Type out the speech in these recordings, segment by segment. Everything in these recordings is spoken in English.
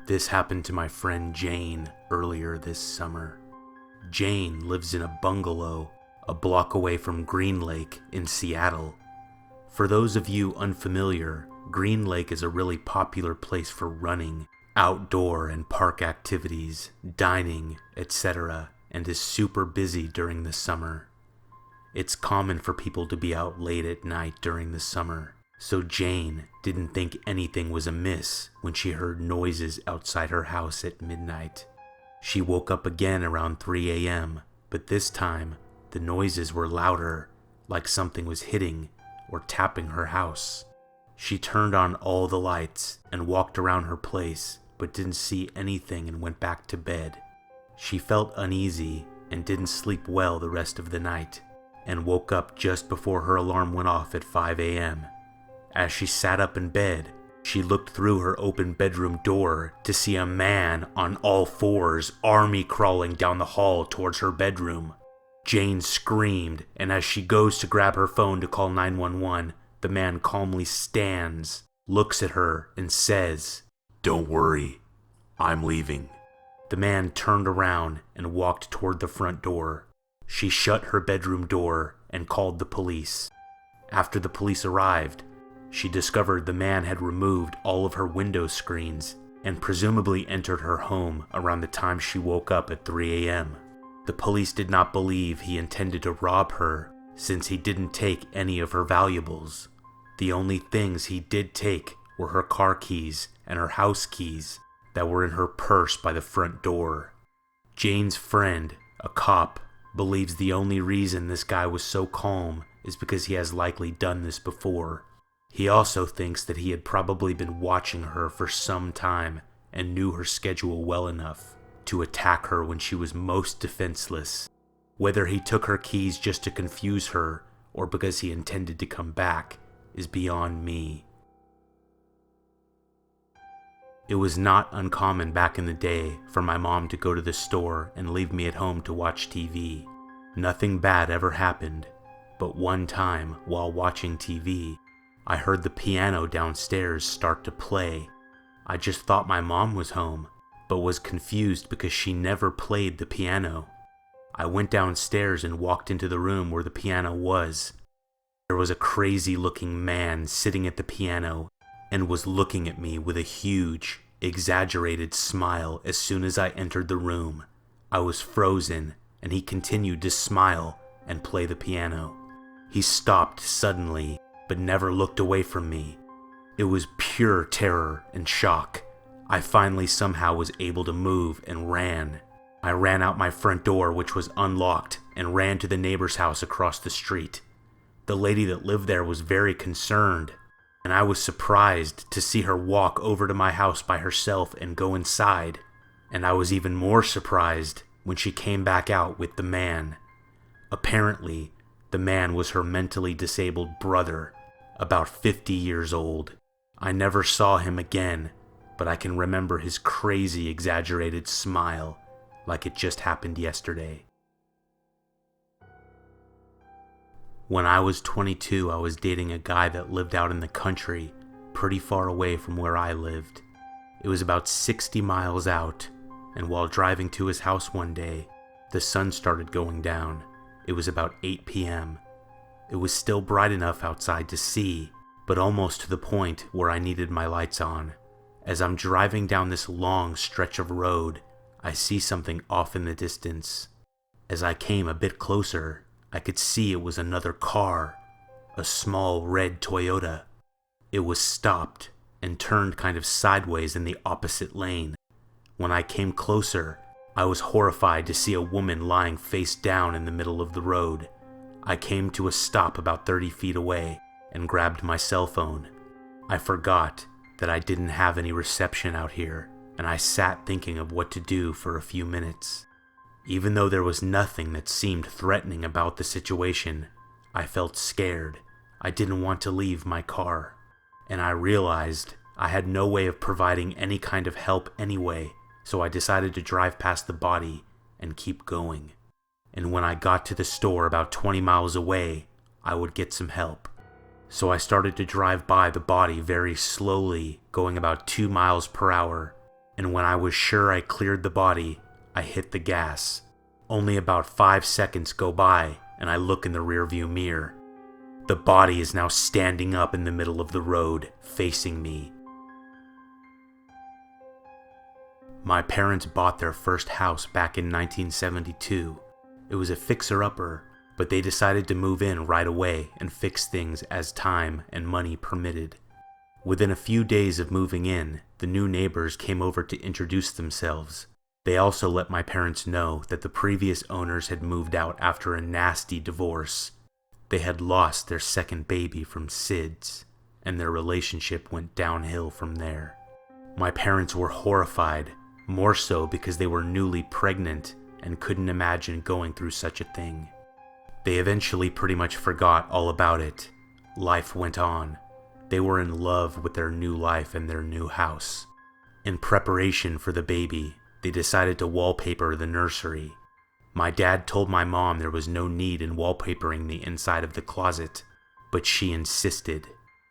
This happened to my friend Jane earlier this summer. Jane lives in a bungalow a block away from Green Lake in Seattle. For those of you unfamiliar, Green Lake is a really popular place for running, outdoor and park activities, dining, etc., and is super busy during the summer. It's common for people to be out late at night during the summer, so Jane didn't think anything was amiss when she heard noises outside her house at midnight. She woke up again around 3 a.m., but this time the noises were louder, like something was hitting or tapping her house. She turned on all the lights and walked around her place, but didn't see anything and went back to bed. She felt uneasy and didn't sleep well the rest of the night, and woke up just before her alarm went off at 5 a.m. As she sat up in bed, she looked through her open bedroom door to see a man on all fours army crawling down the hall towards her bedroom. Jane screamed, and as she goes to grab her phone to call 911, the man calmly stands, looks at her, and says, "Don't worry, I'm leaving." The man turned around and walked toward the front door. She shut her bedroom door and called the police. After the police arrived, she discovered the man had removed all of her window screens and presumably entered her home around the time she woke up at 3 a.m. The police did not believe he intended to rob her since he didn't take any of her valuables. The only things he did take were her car keys and her house keys that were in her purse by the front door. Jane's friend, a cop, believes the only reason this guy was so calm is because he has likely done this before. He also thinks that he had probably been watching her for some time and knew her schedule well enough to attack her when she was most defenseless. Whether he took her keys just to confuse her or because he intended to come back is beyond me. It was not uncommon back in the day for my mom to go to the store and leave me at home to watch TV. Nothing bad ever happened, but one time while watching TV, I heard the piano downstairs start to play. I just thought my mom was home, but was confused because she never played the piano. I went downstairs and walked into the room where the piano was. There was a crazy-looking man sitting at the piano and was looking at me with a huge, exaggerated smile as soon as I entered the room. I was frozen, and he continued to smile and play the piano. He stopped suddenly, but never looked away from me. It was pure terror and shock. I finally somehow was able to move and ran. I ran out my front door, which was unlocked, and ran to the neighbor's house across the street. The lady that lived there was very concerned, and I was surprised to see her walk over to my house by herself and go inside, and I was even more surprised when she came back out with the man. Apparently, the man was her mentally disabled brother, about 50 years old. I never saw him again, but I can remember his crazy, exaggerated smile like it just happened yesterday. When I was 22, I was dating a guy that lived out in the country, pretty far away from where I lived. It was about 60 miles out, and while driving to his house one day, the sun started going down. It was about 8 p.m. It was still bright enough outside to see, but almost to the point where I needed my lights on. As I'm driving down this long stretch of road, I see something off in the distance. As I came a bit closer, I could see it was another car, a small red Toyota. It was stopped and turned kind of sideways in the opposite lane. When I came closer, I was horrified to see a woman lying face down in the middle of the road. I came to a stop about 30 feet away and grabbed my cell phone. I forgot that I didn't have any reception out here, and I sat thinking of what to do for a few minutes. Even though there was nothing that seemed threatening about the situation, I felt scared. I didn't want to leave my car, and I realized I had no way of providing any kind of help anyway, so I decided to drive past the body and keep going. And when I got to the store about 20 miles away, I would get some help. So I started to drive by the body very slowly, going about 2 miles per hour. and when I was sure I cleared the body, I hit the gas. Only about 5 seconds go by, and I look in the rearview mirror. The body is now standing up in the middle of the road, facing me. My parents bought their first house back in 1972. It was a fixer-upper, but they decided to move in right away and fix things as time and money permitted. Within a few days of moving in, the new neighbors came over to introduce themselves. They also let my parents know that the previous owners had moved out after a nasty divorce. They had lost their second baby from SIDS, and their relationship went downhill from there. My parents were horrified, more so because they were newly pregnant and couldn't imagine going through such a thing. They eventually pretty much forgot all about it. Life went on. They were in love with their new life and their new house. In preparation for the baby, they decided to wallpaper the nursery. My dad told my mom there was no need in wallpapering the inside of the closet, but she insisted.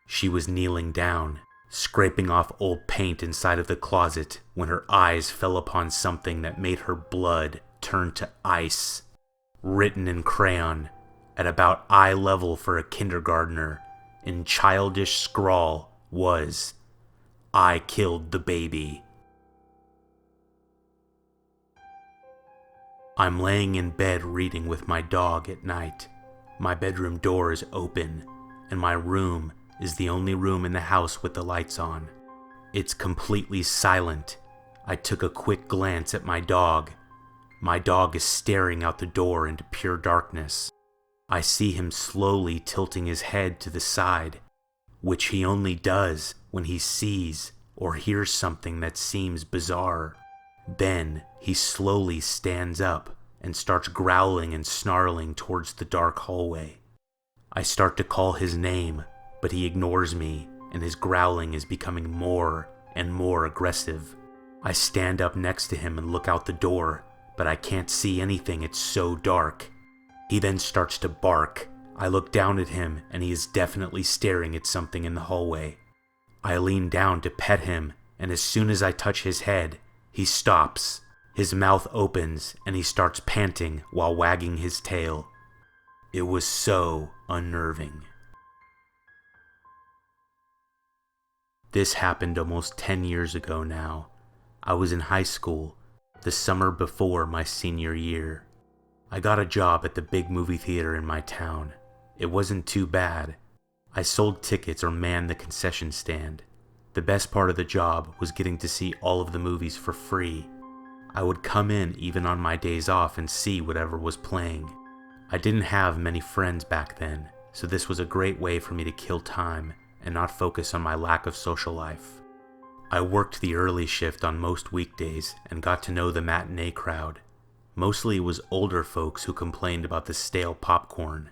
She was kneeling down, scraping off old paint inside of the closet when her eyes fell upon something that made her blood turn to ice. Written in crayon, at about eye level for a kindergartner, in childish scrawl was, "I killed the baby." I'm laying in bed reading with my dog at night. My bedroom door is open, and my room is the only room in the house with the lights on. It's completely silent. I took a quick glance at my dog. My dog is staring out the door into pure darkness. I see him slowly tilting his head to the side, which he only does when he sees or hears something that seems bizarre. Then he slowly stands up and starts growling and snarling towards the dark hallway. I start to call his name, but he ignores me, and his growling is becoming more and more aggressive. I stand up next to him and look out the door, but I can't see anything, it's so dark. He then starts to bark. I look down at him, and he is definitely staring at something in the hallway. I lean down to pet him, and as soon as I touch his head, he stops. His mouth opens, and he starts panting while wagging his tail. It was so unnerving. This happened almost 10 years ago now. I was in high school, the summer before my senior year. I got a job at the big movie theater in my town. It wasn't too bad. I sold tickets or manned the concession stand. The best part of the job was getting to see all of the movies for free. I would come in even on my days off and see whatever was playing. I didn't have many friends back then, so this was a great way for me to kill time and not focus on my lack of social life. I worked the early shift on most weekdays and got to know the matinee crowd. Mostly it was older folks who complained about the stale popcorn.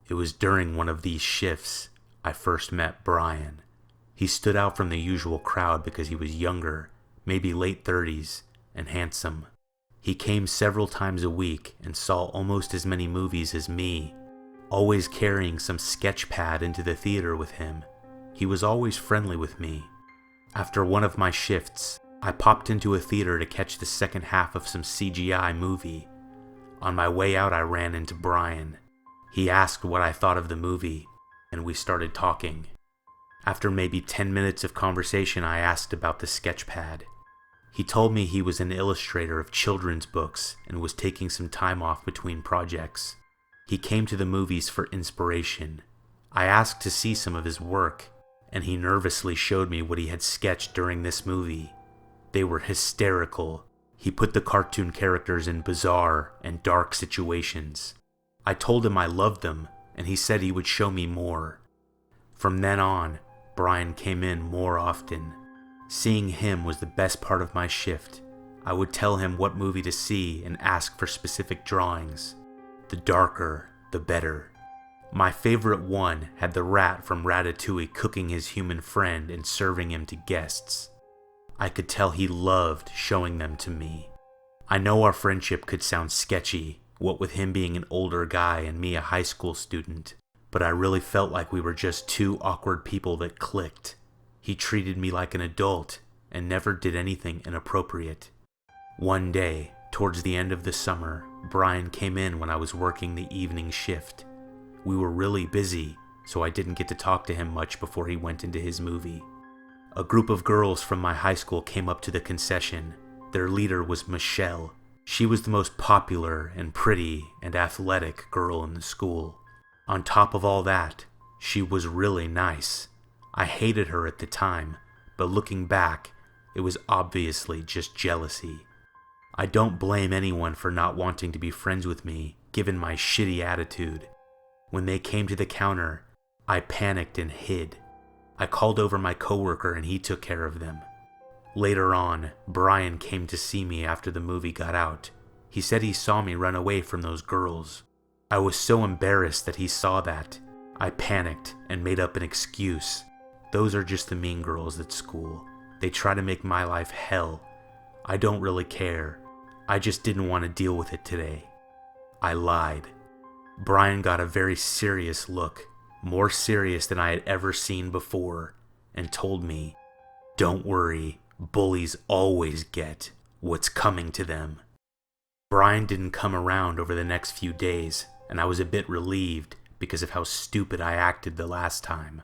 It was during one of these shifts I first met Brian. He stood out from the usual crowd because he was younger, maybe late 30s, and handsome. He came several times a week and saw almost as many movies as me, always carrying some sketch pad into the theater with him. He was always friendly with me. After one of my shifts, I popped into a theater to catch the second half of some CGI movie. On my way out, I ran into Brian. He asked what I thought of the movie, and we started talking. After maybe 10 minutes of conversation, I asked about the sketch pad. He told me he was an illustrator of children's books and was taking some time off between projects. He came to the movies for inspiration. I asked to see some of his work, and he nervously showed me what he had sketched during this movie. They were hysterical. He put the cartoon characters in bizarre and dark situations. I told him I loved them, and he said he would show me more. From then on, Brian came in more often. Seeing him was the best part of my shift. I would tell him what movie to see and ask for specific drawings. The darker, the better. My favorite one had the rat from Ratatouille cooking his human friend and serving him to guests. I could tell he loved showing them to me. I know our friendship could sound sketchy, what with him being an older guy and me a high school student, but I really felt like we were just two awkward people that clicked. He treated me like an adult, and never did anything inappropriate. One day, towards the end of the summer, Brian came in when I was working the evening shift. We were really busy, so I didn't get to talk to him much before he went into his movie. A group of girls from my high school came up to the concession. Their leader was Michelle. She was the most popular and pretty and athletic girl in the school. On top of all that, she was really nice. I hated her at the time, but looking back, it was obviously just jealousy. I don't blame anyone for not wanting to be friends with me, given my shitty attitude. When they came to the counter, I panicked and hid. I called over my coworker and he took care of them. Later on, Brian came to see me after the movie got out. He said he saw me run away from those girls. I was so embarrassed that he saw that. I panicked and made up an excuse. Those are just the mean girls at school. They try to make my life hell. I don't really care. I just didn't want to deal with it today. I lied. Brian got a very serious look, more serious than I had ever seen before, and told me, "Don't worry, bullies always get what's coming to them." Brian didn't come around over the next few days, and I was a bit relieved because of how stupid I acted the last time.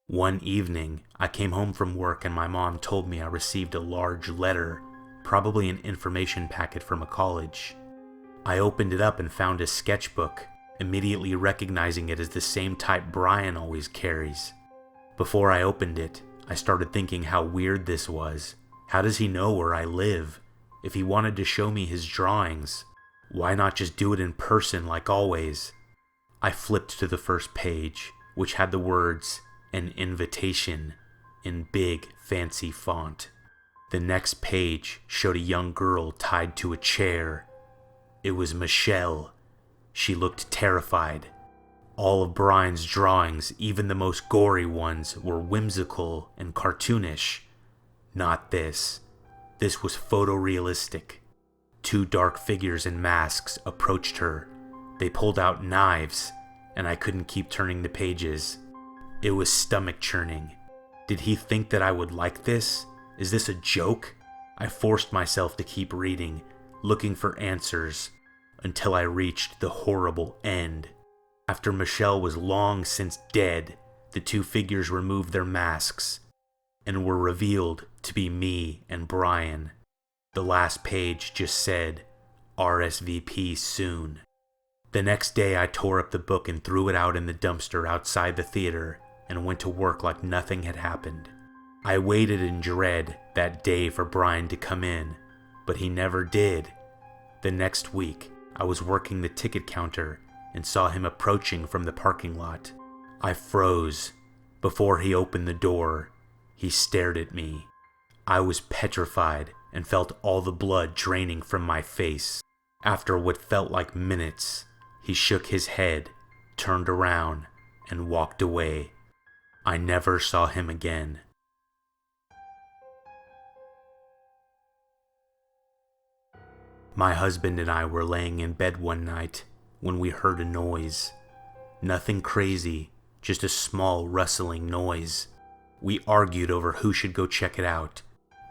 One evening, I came home from work and my mom told me I received a large letter, probably an information packet from a college. I opened it up and found a sketchbook, immediately recognizing it as the same type Brian always carries. Before I opened it, I started thinking how weird this was. How does he know where I live? If he wanted to show me his drawings, why not just do it in person like always? I flipped to the first page, which had the words, "An invitation," in big, fancy font. The next page showed a young girl tied to a chair. It was Michelle. She looked terrified. All of Brian's drawings, even the most gory ones, were whimsical and cartoonish. Not this. This was photorealistic. Two dark figures in masks approached her. They pulled out knives, and I couldn't keep turning the pages. It was stomach-churning. Did he think that I would like this? Is this a joke? I forced myself to keep reading, looking for answers, until I reached the horrible end. After Michelle was long since dead, the two figures removed their masks and were revealed to be me and Brian. The last page just said, "RSVP soon." The next day I tore up the book and threw it out in the dumpster outside the theater and went to work like nothing had happened. I waited in dread that day for Brian to come in, but he never did. The next week, I was working the ticket counter and saw him approaching from the parking lot. I froze. Before he opened the door, he stared at me. I was petrified and felt all the blood draining from my face. After what felt like minutes, he shook his head, turned around, and walked away. I never saw him again. My husband and I were laying in bed one night when we heard a noise. Nothing crazy, just a small rustling noise. We argued over who should go check it out,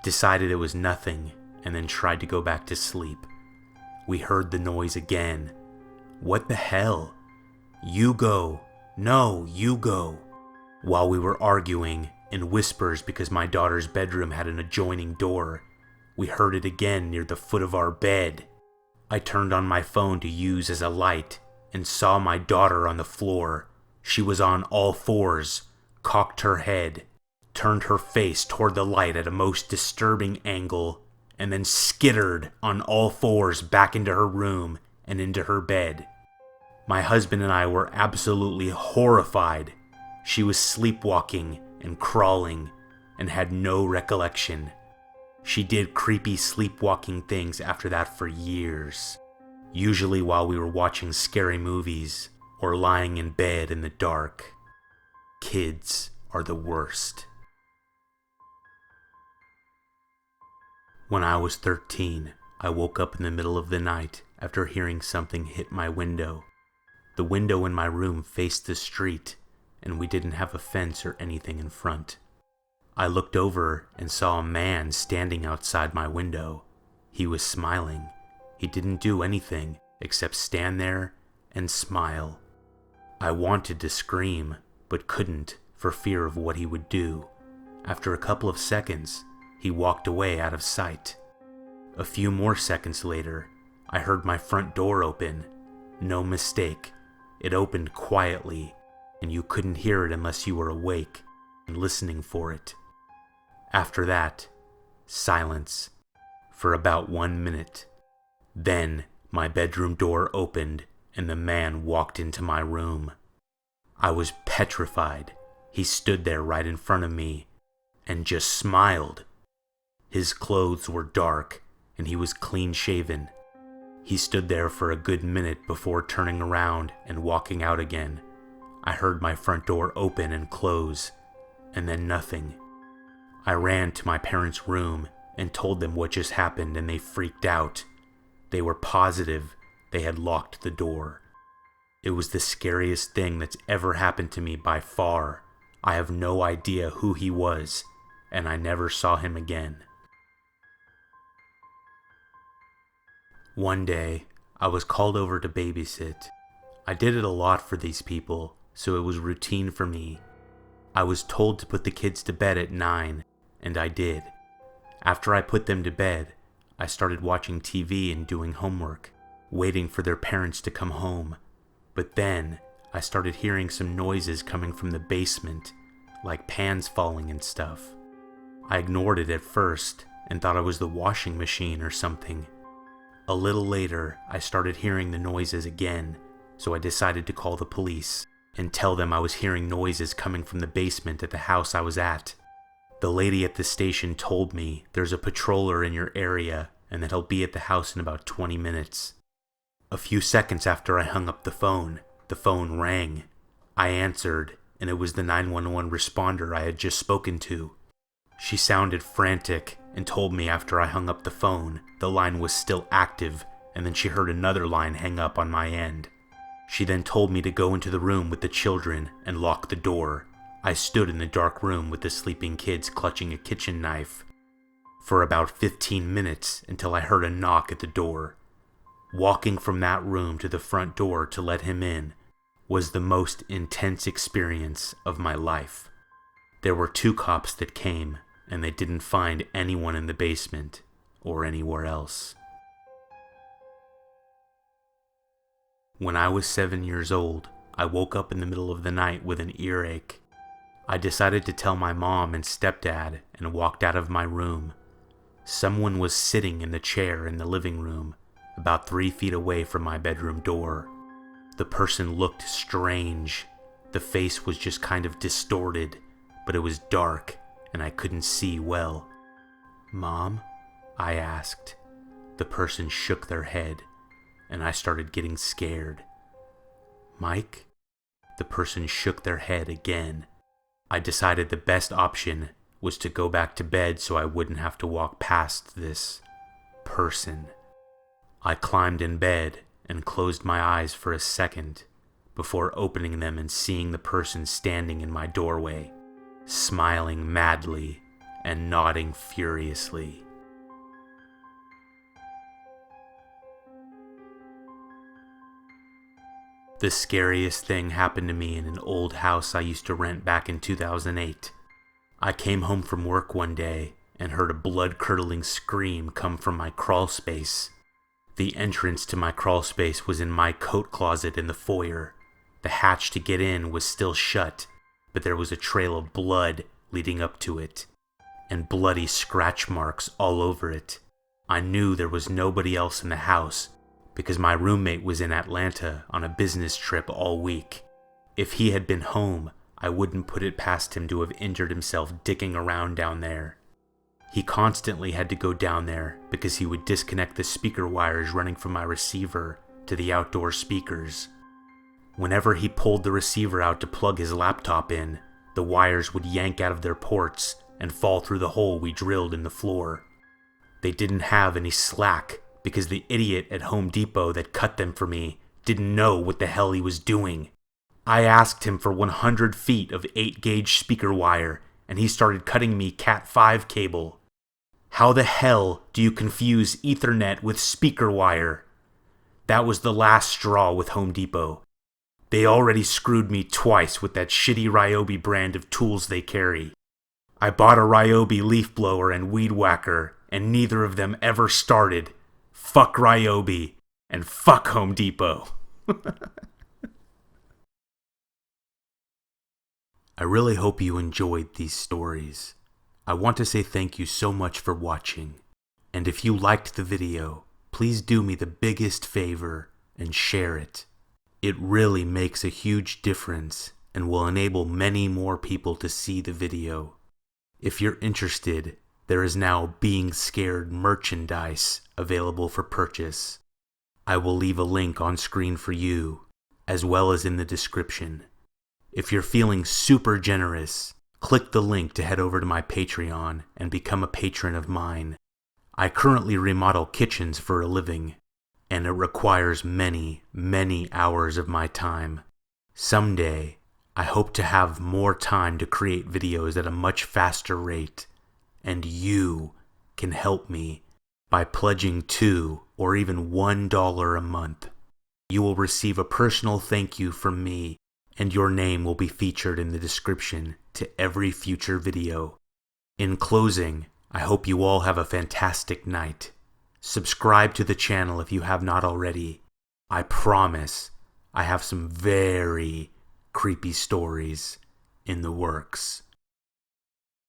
decided it was nothing, and then tried to go back to sleep. We heard the noise again. "What the hell?" "You go." "No, you go." While we were arguing, in whispers because my daughter's bedroom had an adjoining door, we heard it again near the foot of our bed. I turned on my phone to use as a light and saw my daughter on the floor. She was on all fours, cocked her head, turned her face toward the light at a most disturbing angle, and then skittered on all fours back into her room and into her bed. My husband and I were absolutely horrified. She was sleepwalking and crawling and had no recollection. She did creepy sleepwalking things after that for years, usually while we were watching scary movies or lying in bed in the dark. Kids are the worst. When I was 13, I woke up in the middle of the night after hearing something hit my window. The window in my room faced the street, and we didn't have a fence or anything in front. I looked over and saw a man standing outside my window. He was smiling. He didn't do anything except stand there and smile. I wanted to scream, but couldn't for fear of what he would do. After a couple of seconds, he walked away out of sight. A few more seconds later, I heard my front door open. No mistake, it opened quietly, and you couldn't hear it unless you were awake and listening for it. After that, silence for about 1 minute. Then my bedroom door opened and the man walked into my room. I was petrified. He stood there right in front of me and just smiled. His clothes were dark and he was clean shaven. He stood there for a good minute before turning around and walking out again. I heard my front door open and close, and then nothing. I ran to my parents' room and told them what just happened, and they freaked out. They were positive they had locked the door. It was the scariest thing that's ever happened to me by far. I have no idea who he was, and I never saw him again. One day, I was called over to babysit. I did it a lot for these people, so it was routine for me. I was told to put the kids to bed at 9, and I did. After I put them to bed, I started watching TV and doing homework, waiting for their parents to come home. But then, I started hearing some noises coming from the basement, like pans falling and stuff. I ignored it at first and thought it was the washing machine or something. A little later, I started hearing the noises again, so I decided to call the police and tell them I was hearing noises coming from the basement at the house I was at. The lady at the station told me there's a patroller in your area and that he'll be at the house in about 20 minutes. A few seconds after I hung up the phone rang. I answered, and it was the 911 responder I had just spoken to. She sounded frantic and told me after I hung up the phone, the line was still active, and then she heard another line hang up on my end. She then told me to go into the room with the children and lock the door. I stood in the dark room with the sleeping kids clutching a kitchen knife for about 15 minutes until I heard a knock at the door. Walking from that room to the front door to let him in was the most intense experience of my life. There were 2 cops that came, and they didn't find anyone in the basement or anywhere else. When I was 7 years old, I woke up in the middle of the night with an earache. I decided to tell my mom and stepdad and walked out of my room. Someone was sitting in the chair in the living room, about 3 feet away from my bedroom door. The person looked strange. The face was just kind of distorted, but it was dark and I couldn't see well. "Mom?" I asked. The person shook their head, and I started getting scared. "Mike?" The person shook their head again. I decided the best option was to go back to bed so I wouldn't have to walk past this person. I climbed in bed and closed my eyes for a second before opening them and seeing the person standing in my doorway, smiling madly and nodding furiously. The scariest thing happened to me in an old house I used to rent back in 2008. I came home from work one day and heard a blood-curdling scream come from my crawl space. The entrance to my crawl space was in my coat closet in the foyer. The hatch to get in was still shut, but there was a trail of blood leading up to it, and bloody scratch marks all over it. I knew there was nobody else in the house because my roommate was in Atlanta on a business trip all week. If he had been home, I wouldn't put it past him to have injured himself dicking around down there. He constantly had to go down there because he would disconnect the speaker wires running from my receiver to the outdoor speakers. Whenever he pulled the receiver out to plug his laptop in, the wires would yank out of their ports and fall through the hole we drilled in the floor. They didn't have any slack because the idiot at Home Depot that cut them for me didn't know what the hell he was doing. I asked him for 100 feet of 8-gauge speaker wire, and he started cutting me Cat5 cable. How the hell do you confuse Ethernet with speaker wire? That was the last straw with Home Depot. They already screwed me twice with that shitty Ryobi brand of tools they carry. I bought a Ryobi leaf blower and weed whacker, and neither of them ever started. Fuck Ryobi, and fuck Home Depot. I really hope you enjoyed these stories. I want to say thank you so much for watching, and if you liked the video, please do me the biggest favor and share it. It really makes a huge difference and will enable many more people to see the video. If you're interested, there is now Being Scared merchandise available for purchase. I will leave a link on screen for you, as well as in the description. If you're feeling super generous, click the link to head over to my Patreon and become a patron of mine. I currently remodel kitchens for a living, and it requires many, many hours of my time. Someday, I hope to have more time to create videos at a much faster rate, and you can help me by pledging $2 or even $1 a month. You will receive a personal thank you from me, and your name will be featured in the description to every future video. In closing, I hope you all have a fantastic night. Subscribe to the channel if you have not already. I promise I have some very creepy stories in the works.